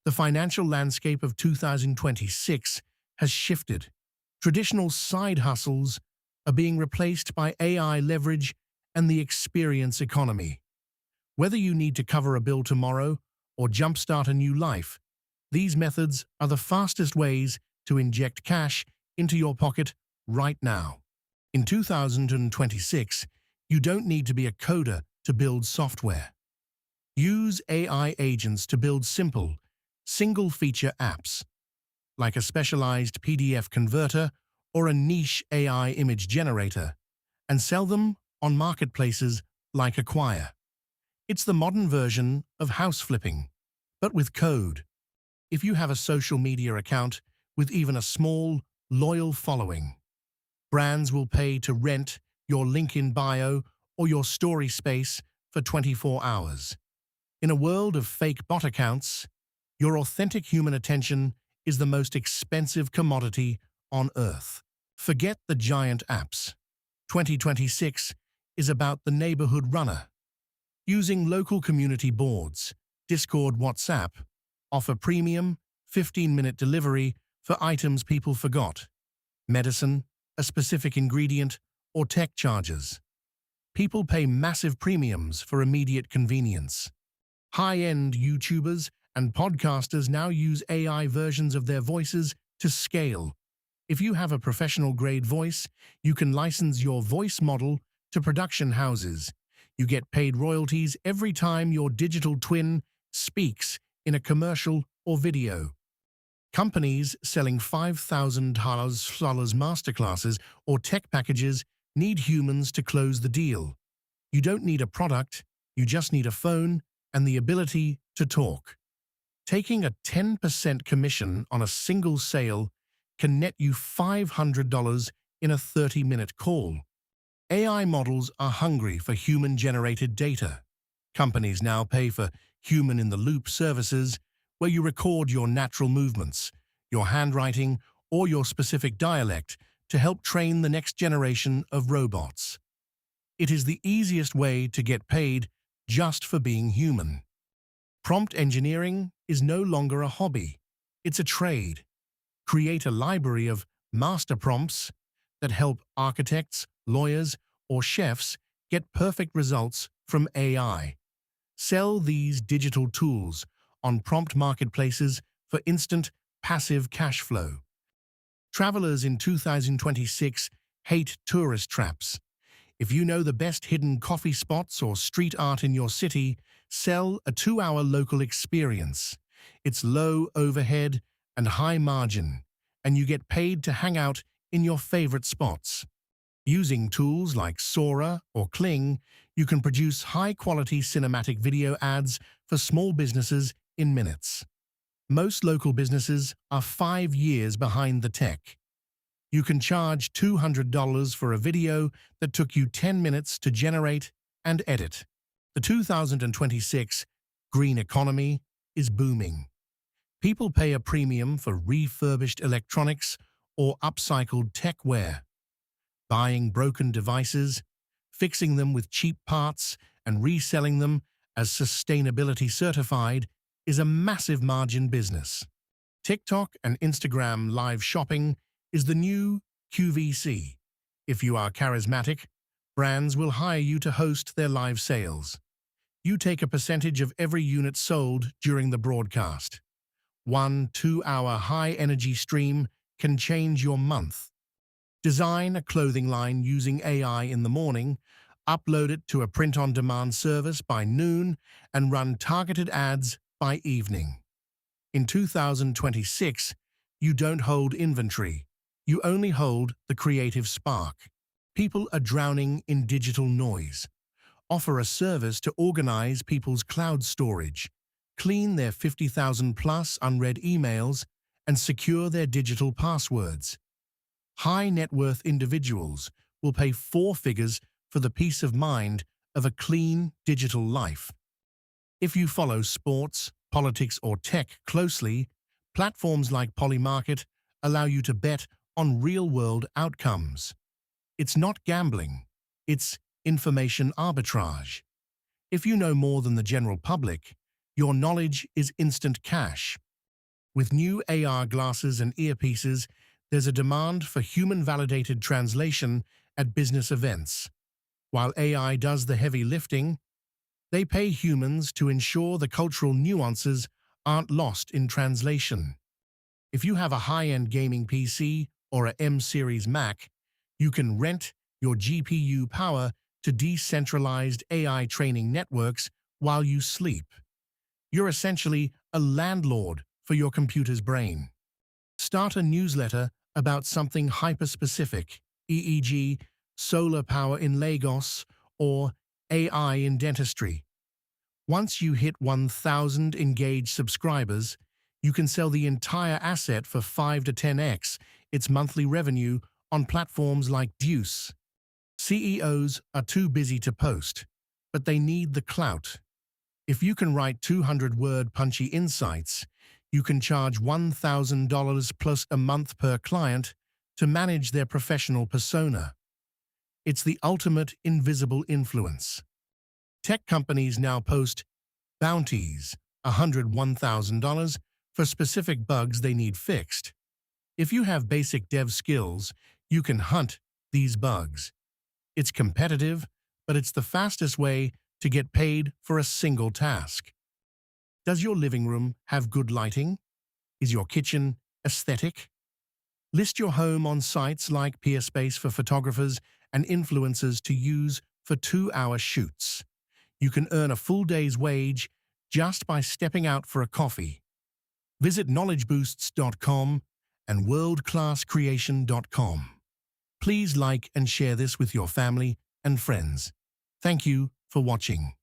The financial landscape of 2026 has shifted. Traditional side hustles are being replaced by AI leverage and the experience economy. Whether you need to cover a bill tomorrow or jumpstart a new life, these methods are the fastest ways to inject cash into your pocket right now. In 2026, you don't need to be a coder to build software. Use AI agents to build simple, single-feature apps, like a specialized PDF converter or a niche AI image generator, and sell them on marketplaces like Acquire. It's the modern version of house flipping, but with code. If you have a social media account with even a small, loyal following, brands will pay to rent your link in bio or your story space for 24 hours. In a world of fake bot accounts, your authentic human attention is the most expensive commodity on Earth. Forget the giant apps. 2026 is about the neighborhood runner. Using local community boards, Discord, WhatsApp, offer premium, 15-minute delivery for items people forgot. Medicine, a specific ingredient, or tech charges. People pay massive premiums for immediate convenience. High-end YouTubers and podcasters now use AI versions of their voices to scale. If you have a professional-grade voice, you can license your voice model to production houses. You get paid royalties every time your digital twin speaks in a commercial or video. Companies selling $5,000 masterclasses or tech packages need humans to close the deal. You don't need a product, you just need a phone and the ability to talk. Taking a 10% commission on a single sale can net you $500 in a 30-minute call. AI models are hungry for human-generated data. Companies now pay for human-in-the-loop services where you record your natural movements, your handwriting, or your specific dialect to help train the next generation of robots. It is the easiest way to get paid just for being human. Prompt engineering is no longer a hobby, it's a trade. Create a library of master prompts that help architects, lawyers, or chefs get perfect results from AI. Sell these digital tools on prompt marketplaces for instant, passive cash flow. Travelers in 2026 hate tourist traps. If you know the best hidden coffee spots or street art in your city, sell a 2-hour local experience. It's low overhead and high margin, and you get paid to hang out in your favorite spots. Using tools like Sora or Kling, you can produce high-quality cinematic video ads for small businesses in minutes. Most local businesses are 5 years behind the tech. You can charge $200 for a video that took you 10 minutes to generate and edit. The 2026 green economy is booming. People pay a premium for refurbished electronics or upcycled techware. Buying broken devices, fixing them with cheap parts, and reselling them as sustainability certified is a massive margin business. TikTok and Instagram live shopping is the new QVC. If you are charismatic, brands will hire you to host their live sales. You take a percentage of every unit sold during the broadcast. 1 2-hour high-energy stream can change your month. Design a clothing line using AI in the morning, upload it to a print-on-demand service by noon, and run targeted ads by evening. In 2026, you don't hold inventory. You only hold the creative spark. People are drowning in digital noise. Offer a service to organize people's cloud storage, clean their 50,000-plus unread emails, and secure their digital passwords. High-net-worth individuals will pay 4 figures for the peace of mind of a clean digital life. If you follow sports, politics, or tech closely, platforms like Polymarket allow you to bet on real-world outcomes. It's not gambling, it's information arbitrage. If you know more than the general public, your knowledge is instant cash. With new AR glasses and earpieces, there's a demand for human-validated translation at business events. While AI does the heavy lifting, they pay humans to ensure the cultural nuances aren't lost in translation. If you have a high-end gaming PC or a M-series Mac, you can rent your GPU power to decentralized AI training networks while you sleep. You're essentially a landlord for your computer's brain. Start a newsletter about something hyper-specific, e.g., solar power in Lagos or AI in dentistry. Once you hit 1,000 engaged subscribers, you can sell the entire asset for 5 to 10x its monthly revenue on platforms like Deuce. CEOs are too busy to post, but they need the clout. If you can write 200-word punchy insights, you can charge $1,000 plus a month per client to manage their professional persona. It's the ultimate invisible influence. Tech companies now post bounties, $101,000 for specific bugs they need fixed. If you have basic dev skills, you can hunt these bugs. It's competitive, but it's the fastest way to get paid for a single task. Does your living room have good lighting? Is your kitchen aesthetic? List your home on sites like Peerspace for photographers and influencers to use for 2-hour shoots. You can earn a full day's wage just by stepping out for a coffee. Visit knowledgeboosts.com and worldclasscreation.com. Please like and share this with your family and friends. Thank you for watching.